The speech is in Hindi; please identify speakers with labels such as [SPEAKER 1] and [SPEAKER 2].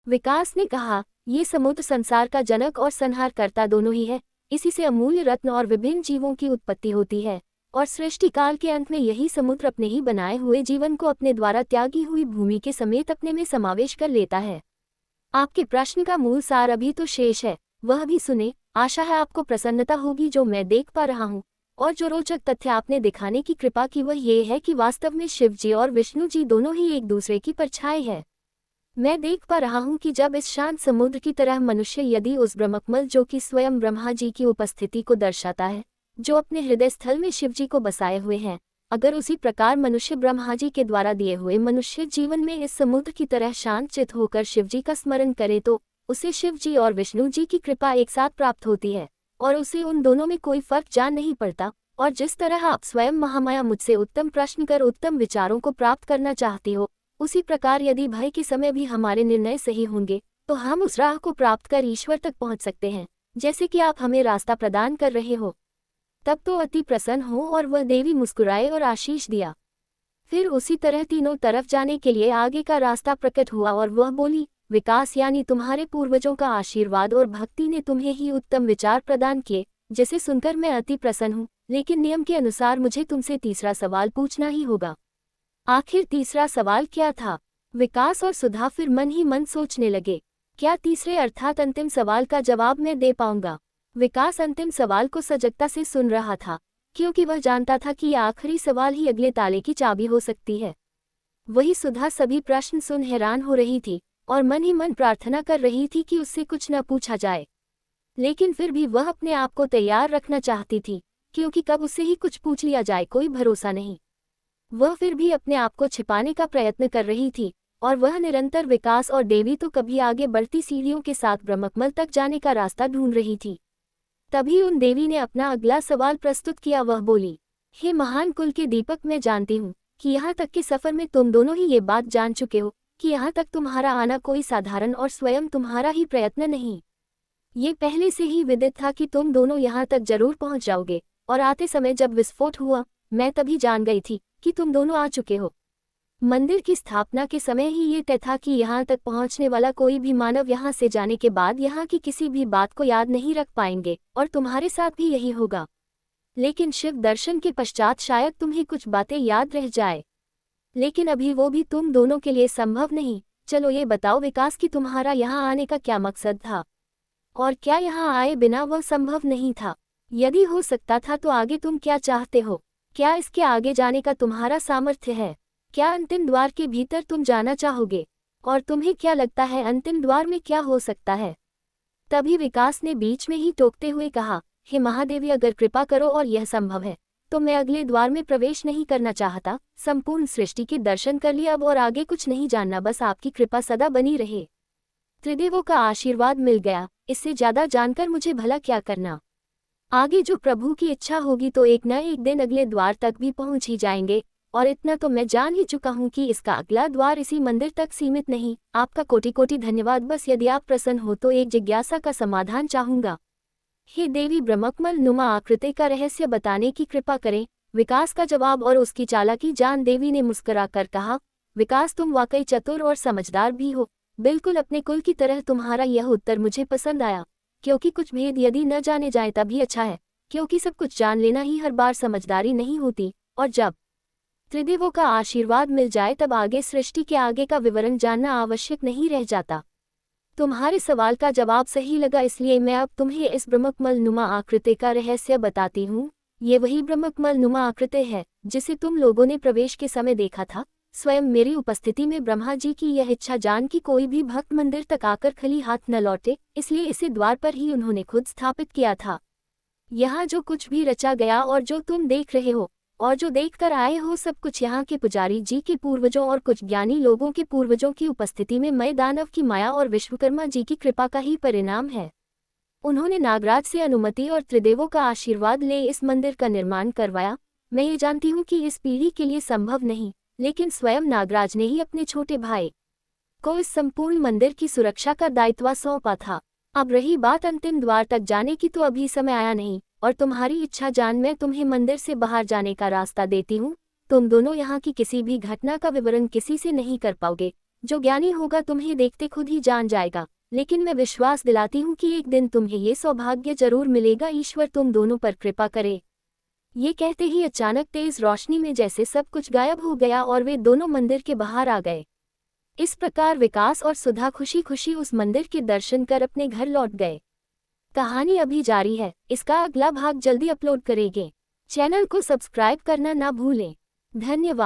[SPEAKER 1] विकास ने कहा, ये समुद्र संसार का जनक और संहारकर्ता दोनों ही है। इसी से अमूल्य रत्न और विभिन्न जीवों की उत्पत्ति होती है, और सृष्टि काल के अंत में यही समुद्र अपने ही बनाए हुए जीवन को अपने द्वारा त्यागी हुई भूमि के समेत अपने में समावेश कर लेता है। आपके प्रश्न का मूल सार अभी तो शेष है, वह भी सुने। आशा है आपको प्रसन्नता होगी जो मैं देख पा रहा हूँ, और जो रोचक तथ्य आपने दिखाने की कृपा की वह ये है कि वास्तव में शिव जी और विष्णु जी दोनों ही एक दूसरे की परछाई है। मैं देख पा रहा हूँ कि जब इस शांत समुद्र की तरह मनुष्य यदि उस ब्रह्मकमल जो कि स्वयं ब्रह्मा जी की उपस्थिति को दर्शाता है, जो अपने हृदय स्थल में शिव जी को बसाए हुए हैं, अगर उसी प्रकार मनुष्य ब्रह्मा जी के द्वारा दिए हुए मनुष्य जीवन में इस समुद्र की तरह शांत चित होकर शिव जी का स्मरण करे तो उसे शिव जी और विष्णु जी की कृपा एक साथ प्राप्त होती है, और उसे उन दोनों में कोई फर्क जान नहीं पड़ता। और जिस तरह आप स्वयं महामाया मुझसे उत्तम प्रश्न कर उत्तम विचारों को प्राप्त करना चाहती हो, उसी प्रकार यदि भय के समय भी हमारे निर्णय सही होंगे तो हम उस राह को प्राप्त कर ईश्वर तक पहुंच सकते हैं, जैसे कि आप हमें रास्ता प्रदान कर रहे हो। तब तो अति प्रसन्न हो। और वह देवी मुस्कुराए और आशीष दिया। फिर उसी तरह तीनों तरफ जाने के लिए आगे का रास्ता प्रकट हुआ, और वह बोली, विकास यानी तुम्हारे पूर्वजों का आशीर्वाद और भक्ति ने तुम्हें ही उत्तम विचार प्रदान किए, जिसे सुनकर मैं अति प्रसन्न हूँ। लेकिन नियम के अनुसार मुझे तुमसे तीसरा सवाल पूछना ही होगा। आखिर तीसरा सवाल क्या था? विकास और सुधा फिर मन ही मन सोचने लगे, क्या तीसरे अर्थात अंतिम सवाल का जवाब मैं दे पाऊंगा? विकास अंतिम सवाल को सजगता से सुन रहा था, क्योंकि वह जानता था कि यह आखिरी सवाल ही अगले ताले की चाबी हो सकती है। वही सुधा सभी प्रश्न सुन हैरान हो रही थी और मन ही मन प्रार्थना कर रही थी कि उससे कुछ न पूछा जाए, लेकिन फिर भी वह अपने आप को तैयार रखना चाहती थी, क्योंकि कब उससे ही कुछ पूछ लिया जाए कोई भरोसा नहीं। वह फिर भी अपने आप को छिपाने का प्रयत्न कर रही थी, और वह निरंतर विकास और देवी तो कभी आगे बढ़ती सीढ़ियों के साथ ब्रह्मकमल तक जाने का रास्ता ढूंढ रही थी। तभी उन देवी ने अपना अगला सवाल प्रस्तुत किया। वह बोली, हे महान कुल के दीपक, मैं जानती हूँ कि यहाँ तक के सफर में तुम दोनों ही ये बात जान चुके हो कि यहाँ तक तुम्हारा आना कोई साधारण और स्वयं तुम्हारा ही प्रयत्न नहीं। ये पहले से ही विदित था कि तुम दोनों यहाँ तक जरूर पहुँच जाओगे, और आते समय जब विस्फोट हुआ मैं तभी जान गई थी कि तुम दोनों आ चुके हो। मंदिर की स्थापना के समय ही ये तय था कि यहाँ तक पहुँचने वाला कोई भी मानव यहाँ से जाने के बाद यहाँ की किसी भी बात को याद नहीं रख पाएंगे, और तुम्हारे साथ भी यही होगा। लेकिन शिव दर्शन के पश्चात शायद तुम्हें कुछ बातें याद रह जाए, लेकिन अभी वो भी तुम दोनों के लिए संभव नहीं। चलो ये बताओ विकास कि तुम्हारा यहाँ आने का क्या मकसद था, और क्या यहाँ आए बिना वह संभव नहीं था? यदि हो सकता था तो आगे तुम क्या चाहते हो? क्या इसके आगे जाने का तुम्हारा सामर्थ्य है? क्या अंतिम द्वार के भीतर तुम जाना चाहोगे? और तुम्हें क्या लगता है अंतिम द्वार में क्या हो सकता है? तभी विकास ने बीच में ही टोकते हुए कहा, हे महादेवी, अगर कृपा करो और यह संभव है तो मैं अगले द्वार में प्रवेश नहीं करना चाहता। संपूर्ण सृष्टि के दर्शन कर लिए अब, और आगे कुछ नहीं जानना, बस आपकी कृपा सदा बनी रहे। त्रिदेवों का आशीर्वाद मिल गया, इससे ज्यादा जानकर मुझे भला क्या करना? आगे जो प्रभु की इच्छा होगी तो एक न एक दिन अगले द्वार तक भी पहुंच ही जाएंगे, और इतना तो मैं जान ही चुका हूं कि इसका अगला द्वार इसी मंदिर तक सीमित नहीं। आपका कोटि कोटि धन्यवाद। बस यदि आप प्रसन्न हो तो एक जिज्ञासा का समाधान चाहूंगा। हे देवी, ब्रह्मकमल नुमा आकृति का रहस्य बताने की कृपा करें। विकास का जवाब और उसकी चालाकी जान देवी ने मुस्कुरा कर कहा, विकास, तुम वाकई चतुर और समझदार भी हो। बिल्कुल अपने कुल की तरह तुम्हारा यह उत्तर मुझे पसंद आया, क्योंकि कुछ भेद यदि न जाने जाए तभी अच्छा है, क्योंकि सब कुछ जान लेना ही हर बार समझदारी नहीं होती। और जब त्रिदेवों का आशीर्वाद मिल जाए तब आगे सृष्टि के आगे का विवरण जानना आवश्यक नहीं रह जाता। तुम्हारे सवाल का जवाब सही लगा, इसलिए मैं अब तुम्हें इस ब्रह्मकमल नुमा आकृति का रहस्य बताती हूँ। ये वही ब्रह्मकमल नुमा आकृति है जिसे तुम लोगों ने प्रवेश के समय देखा था। स्वयं मेरी उपस्थिति में ब्रह्मा जी की यह इच्छा जान कि कोई भी भक्त मंदिर तक आकर खाली हाथ न लौटे, इसलिए इसे द्वार पर ही उन्होंने खुद स्थापित किया था। यहाँ जो कुछ भी रचा गया और जो तुम देख रहे हो और जो देखकर आए हो, सब कुछ यहाँ के पुजारी जी के पूर्वजों और कुछ ज्ञानी लोगों के पूर्वजों की उपस्थिति में मय दानव की माया और विश्वकर्मा जी की कृपा का ही परिणाम है। उन्होंने नागराज से अनुमति और त्रिदेवों का आशीर्वाद ले इस मंदिर का निर्माण करवाया। मैं ये जानती हूँ कि इस पीढ़ी के लिए संभव नहीं, लेकिन स्वयं नागराज ने ही अपने छोटे भाई को इस संपूर्ण मंदिर की सुरक्षा का दायित्व सौंपा था। अब रही बात अंतिम द्वार तक जाने की, तो अभी समय आया नहीं, और तुम्हारी इच्छा जान मैं तुम्हें मंदिर से बाहर जाने का रास्ता देती हूँ। तुम दोनों यहाँ की किसी भी घटना का विवरण किसी से नहीं कर पाओगे, जो ज्ञानी होगा तुम्हें देखते खुद ही जान जाएगा, लेकिन मैं विश्वास दिलाती हूँ कि एक दिन तुम्हें ये सौभाग्य जरूर मिलेगा। ईश्वर तुम दोनों पर कृपा करे। ये कहते ही अचानक तेज रोशनी में जैसे सब कुछ गायब हो गया और वे दोनों मंदिर के बाहर आ गए। इस प्रकार विकास और सुधा खुशी खुशी उस मंदिर के दर्शन कर अपने घर लौट गए। कहानी अभी जारी है, इसका अगला भाग जल्दी अपलोड करेंगे। चैनल को सब्सक्राइब करना ना भूलें। धन्यवाद।